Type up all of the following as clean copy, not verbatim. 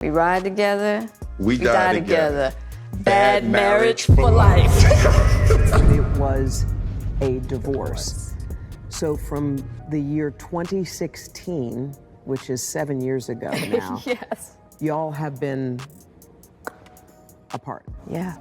We ride together. We die together. Bad marriage for life. It was a divorce. So from the year 2016, which is 7 years ago now, Yes. y'all have been apart. Yeah.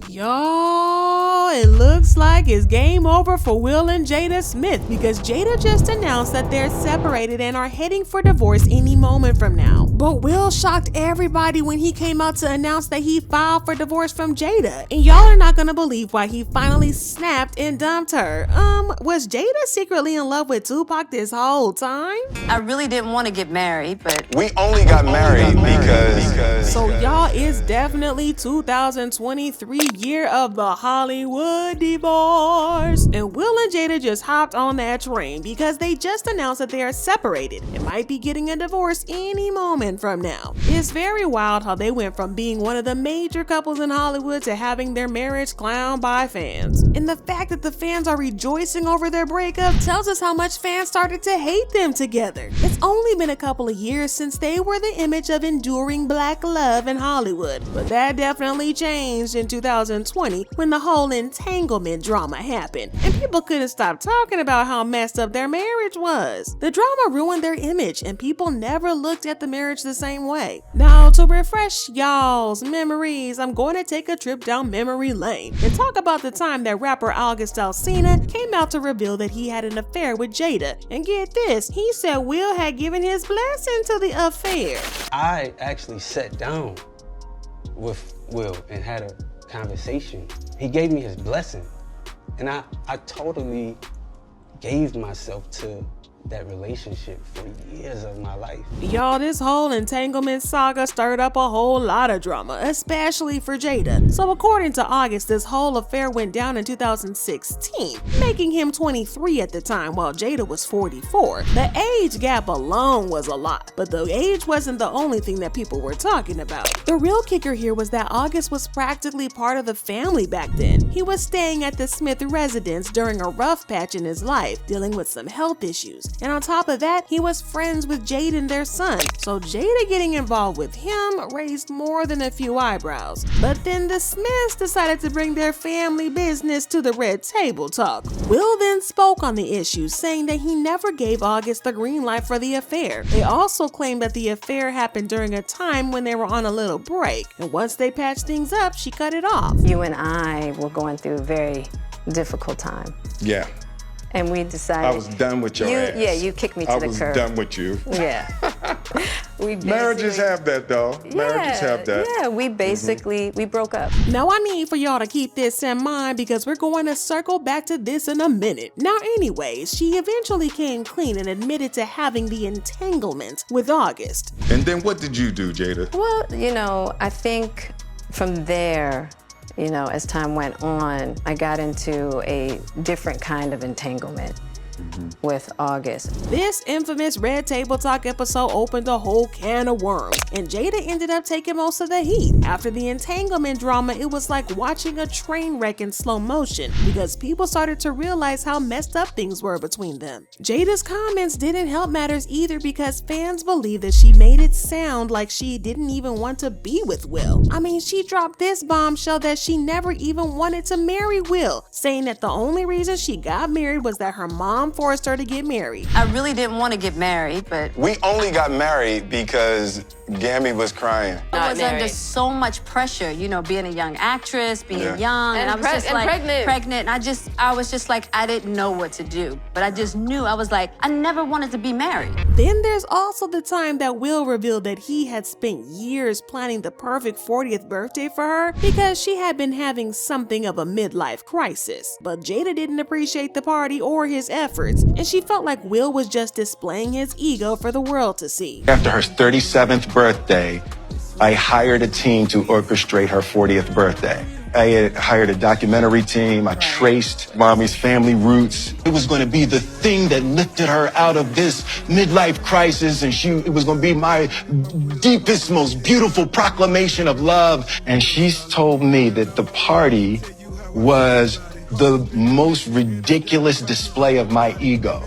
Y'all, it looks like it's game over for Will and Jada Smith because Jada just announced that they're separated and are heading for divorce any moment from now. But Will shocked everybody when he came out to announce that he filed for divorce from Jada. And y'all are not gonna believe why he finally snapped and dumped her. Was Jada secretly in love with Tupac this whole time? I really didn't want to get married, but We only got married because So y'all, it's definitely 2023 year of the Hollywood divorce. And Will and Jada just hopped on that train because they just announced that they are separated and might be getting a divorce any moment from now. It's very wild how they went from being one of the major couples in Hollywood to having their marriage clowned by fans. And the fact that the fans are rejoicing over their breakup tells us how much fans started to hate them together. It's only been a couple of years since they were the image of enduring black love in Hollywood, but that definitely changed in 2020 when the whole entanglement drama happened, and people couldn't stop talking about how messed up their marriage was. The drama ruined their image, and people never looked at the marriage the same way. Now, to refresh y'all's memories, I'm going to take a trip down memory lane and talk about the time that rapper August Alsina came out to reveal that he had an affair with Jada. And get this, he said Will had given his blessing to the affair. I actually sat down with Will and had a conversation. He gave me his blessing. And I totally gave myself to that relationship for years of my life. Y'all, this whole entanglement saga stirred up a whole lot of drama, especially for Jada. So according to August, this whole affair went down in 2016, making him 23 at the time while Jada was 44. The age gap alone was a lot, but the age wasn't the only thing that people were talking about. The real kicker here was that August was practically part of the family back then. He was staying at the Smith residence during a rough patch in his life, dealing with some health issues. And on top of that, he was friends with Jada and their son. So Jada getting involved with him raised more than a few eyebrows. But then the Smiths decided to bring their family business to the red table talk. Will then spoke on the issue, saying that he never gave August the green light for the affair. They also claimed that the affair happened during a time when they were on a little break. And once they patched things up, she cut it off. you and I were going through a very difficult time. yeah, And we decided. I was done with your ass. Yeah, you kicked me to the curb. I was done with you. Yeah. We Marriages basically- have that though. Marriages have that. Yeah, we basically, we broke up. Now I need for y'all to keep this in mind because we're going to circle back to this in a minute. Now anyways, she eventually came clean and admitted to having the entanglement with August. And then what did you do, Jada? Well, I think from there, as time went on, I got into a different kind of entanglement with August. This infamous Red Table Talk episode opened a whole can of worms, and Jada ended up taking most of the heat. After the entanglement drama, it was like watching a train wreck in slow motion because people started to realize how messed up things were between them. Jada's comments didn't help matters either because fans believe that she made it sound like she didn't even want to be with Will. I mean, she dropped this bombshell that she never even wanted to marry Will, saying that the only reason she got married was that her mom forced her to get married. I really didn't want to get married, but We only got married because Gammy was crying. I was under so much pressure, being a young actress, being Yeah. young, and I was just like pregnant. and I was just like, I didn't know what to do, but I just knew. I was like, I never wanted to be married. Then there's also the time that Will revealed that he had spent years planning the perfect 40th birthday for her because she had been having something of a midlife crisis. But Jada didn't appreciate the party or his efforts, and she felt like Will was just displaying his ego for the world to see. After her 37th birthday, I hired a team to orchestrate her 40th birthday. I hired a documentary team. I traced Mommy's family roots. It was going to be the thing that lifted her out of this midlife crisis, and it was going to be my deepest, most beautiful proclamation of love. And she's told me that the party was the most ridiculous display of my ego.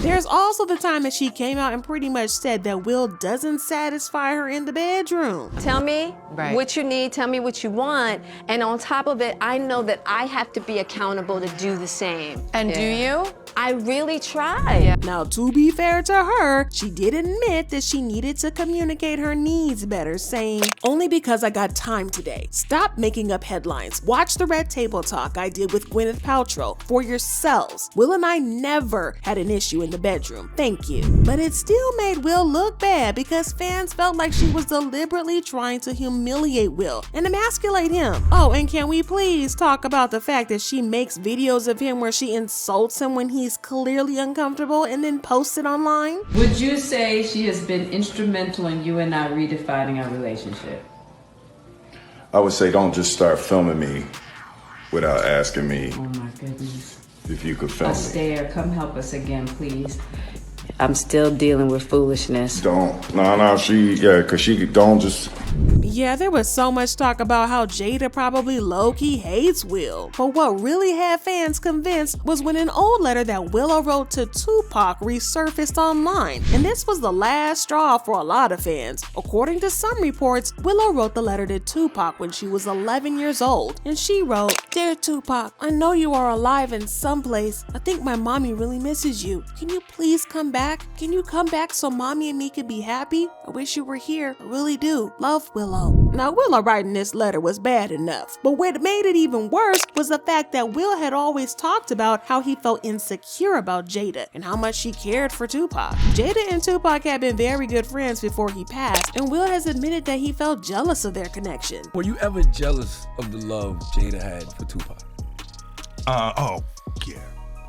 There's also the time that she came out and pretty much said that Will doesn't satisfy her in the bedroom. Tell me what you need, tell me what you want, and on top of it, I know that I have to be accountable to do the same. And do you? I really try. Now, to be fair to her, she did admit that she needed to communicate her needs better, saying, "Only because I got time today. Stop making up headlines. Watch the Red Table Talk I did with Gwyneth Paltrow for yourselves. Will and I never had an issue in the bedroom. Thank you." But it still made Will look bad because fans felt like she was deliberately trying to humiliate Will and emasculate him. Oh, and can we please talk about the fact that she makes videos of him where she insults him when he's clearly uncomfortable and then posts it online? Would you say she has been instrumental in you and I redefining our relationship? I would say don't just start filming me without asking me Oh my goodness. if you could film me. Astaire, come help us again, please. I'm still dealing with foolishness. Cause she don't just. Yeah, there was so much talk about how Jada probably low-key hates Will. But what really had fans convinced was when an old letter that Willow wrote to Tupac resurfaced online. And this was the last straw for a lot of fans. According to some reports, Willow wrote the letter to Tupac when she was 11 years old. And she wrote, "Dear Tupac, I know you are alive in some place. I think my mommy really misses you. Can you please come back? Can you come back so mommy and me could be happy? I wish you were here. I really do. Love, Willow." Now, Willow writing this letter was bad enough, but what made it even worse was the fact that Will had always talked about how he felt insecure about Jada and how much she cared for Tupac. Jada and Tupac had been very good friends before he passed, and Will has admitted that he felt jealous of their connection. Were you ever jealous of the love Jada had for Tupac? Oh, yeah.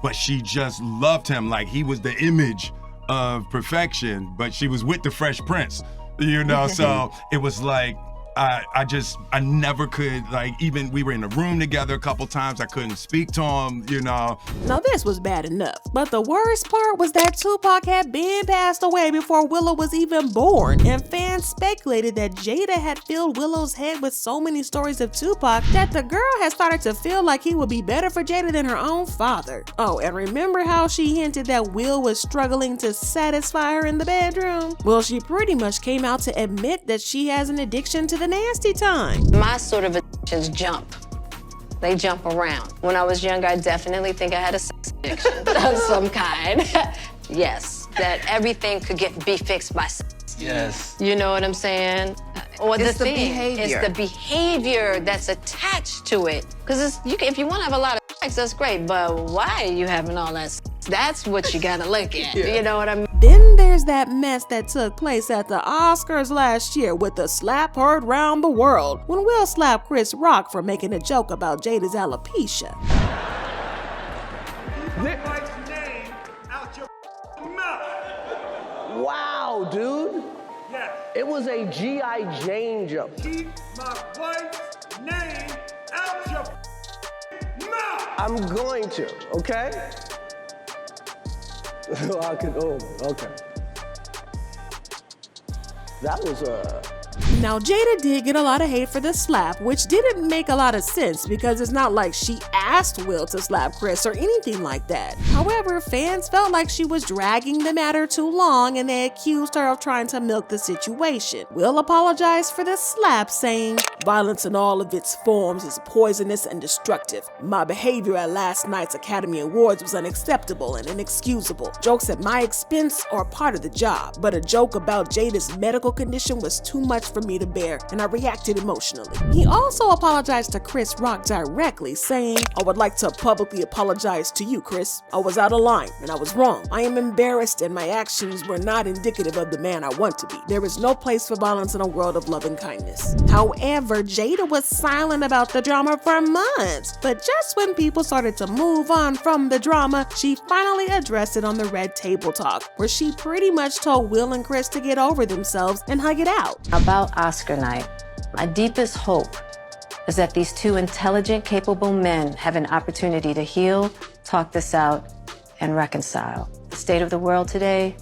But she just loved him like he was the image of perfection, but she was with the Fresh Prince, you know? So it was like, I never could, like, even we were in the room together a couple times, I couldn't speak to him, you know. Now this was bad enough, but the worst part was that Tupac had been passed away before Willow was even born, and fans speculated that Jada had filled Willow's head with so many stories of Tupac that the girl had started to feel like he would be better for Jada than her own father. Oh, and remember how she hinted that Will was struggling to satisfy her in the bedroom? Well, she pretty much came out to admit that she has an addiction to the nasty time. My sort of addictions jump. They jump around. When I was young, I definitely think I had a sex addiction of some kind. Yes, that everything could be fixed by sex. Yes. You know what I'm saying? Or It's the thing. behavior. It's the behavior that's attached to it. Because if you want to have a lot of sex, that's great, but why are you having all that sex? That's what you gotta look at. You know what I mean? Then there's that mess that took place at the Oscars last year with the slap heard round the world when Will slapped Chris Rock for making a joke about Jada's alopecia. Wow, dude. Yes. It was a G.I. Jane joke. Keep my wife's name out your mouth. I'm going to, okay? Okay. That was Now, Jada did get a lot of hate for the slap, which didn't make a lot of sense because it's not like she asked Will to slap Chris or anything like that. However, fans felt like she was dragging the matter too long and they accused her of trying to milk the situation. Will apologized for the slap, saying, "Violence in all of its forms is poisonous and destructive. My behavior at last night's Academy Awards was unacceptable and inexcusable. Jokes at my expense are part of the job, but a joke about Jada's medical condition was too much for me to bear, and I reacted emotionally." He also apologized to Chris Rock directly, saying, "I would like to publicly apologize to you, Chris. I was out of line and I was wrong. I am embarrassed and my actions were not indicative of the man I want to be. There is no place for violence in a world of love and kindness." However, Jada was silent about the drama for months, but just when people started to move on from the drama, she finally addressed it on the Red Table Talk, where she pretty much told Will and Chris to get over themselves and hug it out. About Oscar night, my deepest hope is that these two intelligent, capable men have an opportunity to heal, talk this out, and reconcile. The state of the world today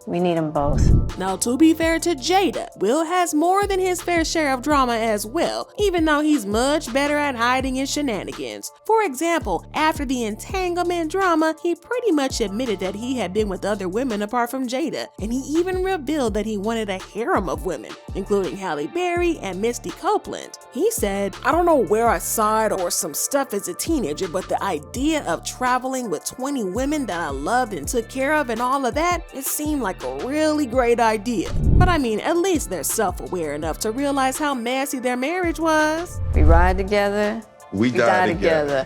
We need them both. Now, to be fair to Jada, Will has more than his fair share of drama as well, even though he's much better at hiding his shenanigans. For example, after the entanglement drama, he pretty much admitted that he had been with other women apart from Jada, and he even revealed that he wanted a harem of women, including Halle Berry and Misty Copeland. He said, "I don't know where I saw it or some stuff as a teenager, but the idea of traveling with 20 women that I loved and took care of and all of that, it seemed like a really great idea." But I mean, at least they're self-aware enough to realize how messy their marriage was. We ride together. We die together.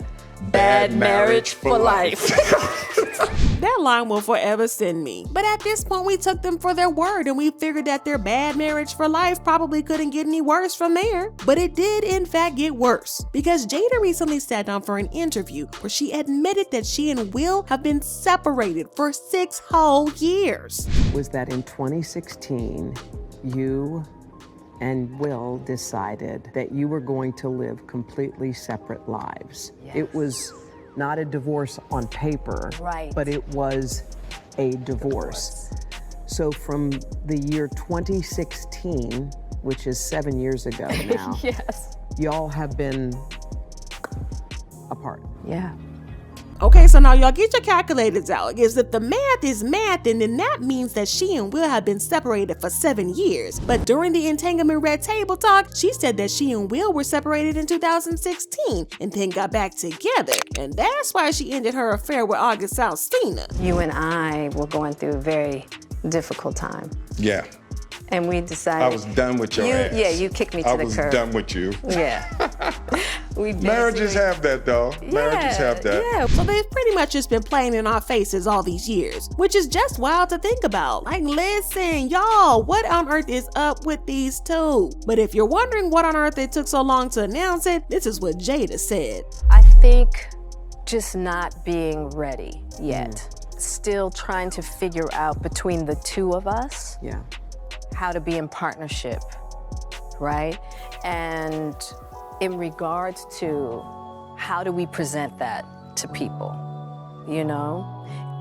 Bad marriage for life. That line will forever send me. But at this point, we took them for their word and we figured that their bad marriage for life probably couldn't get any worse from there. But it did in fact get worse, because Jada recently sat down for an interview where she admitted that she and Will have been separated for 6 whole years. Was that in 2016, you and Will decided that you were going to live completely separate lives. Yes. It was not a divorce on paper, Right. but it was a divorce. So from the year 2016, which is 7 years ago now, Yes. y'all have been apart. Yeah. Okay, so now y'all get your calculators out, because if the math is math, then that means that she and Will have been separated for 7 years. But during the entanglement red table talk, she said that she and Will were separated in 2016 and then got back together. And that's why she ended her affair with August Alsina. You and I were going through a very difficult time. Yeah. And we decided. I was done with your ass. Yeah, you kicked me to the curb. I was done with you. Yeah. We Marriages have that, though. Marriages have that. Yeah, so they've pretty much just been playing in our faces all these years, which is just wild to think about. Like, listen, y'all, what on earth is up with these two? But if you're wondering what on earth it took so long to announce it, this is what Jada said. I think just not being ready yet. Still trying to figure out between the two of us. Yeah. How to be in partnership, right? And in regards to how do we present that to people, you know?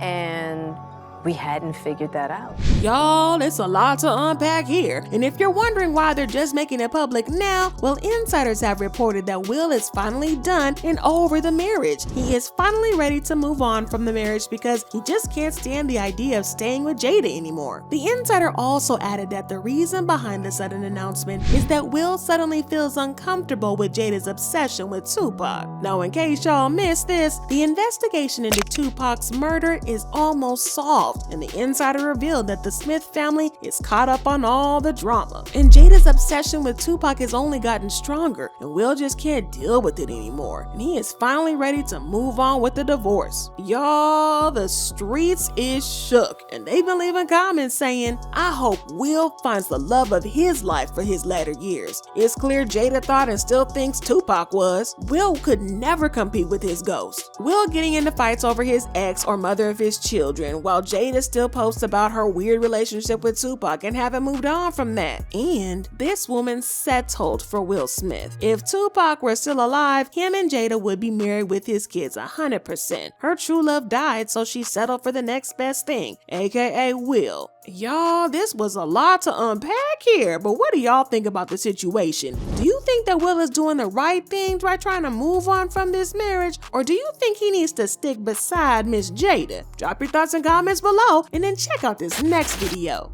And we hadn't figured that out. Y'all, it's a lot to unpack here. And if you're wondering why they're just making it public now, well, insiders have reported that Will is finally done and over the marriage. He is finally ready to move on from the marriage because he just can't stand the idea of staying with Jada anymore. The insider also added that the reason behind the sudden announcement is that Will suddenly feels uncomfortable with Jada's obsession with Tupac. Now, in case y'all missed this, the investigation into Tupac's murder is almost solved, and the insider revealed that the Smith family is caught up on all the drama. And Jada's obsession with Tupac has only gotten stronger, and Will just can't deal with it anymore. And he is finally ready to move on with the divorce. Y'all, the streets is shook, and they've been leaving comments saying, "I hope Will finds the love of his life for his latter years." It's clear Jada thought and still thinks Tupac was. Will could never compete with his ghost. Will getting into fights over his ex or mother of his children, while Jada still posts about her weird relationship with Tupac and haven't moved on from that. And this woman settled for Will Smith. If Tupac were still alive, him and Jada would be married with his kids 100%. Her true love died, so she settled for the next best thing, aka Will. Y'all, this was a lot to unpack here, but what do y'all think about the situation? Do you think that Will is doing the right thing by trying to move on from this marriage, or do you think he needs to stick beside Miss Jada? Drop your thoughts and comments below, and then check out this next video.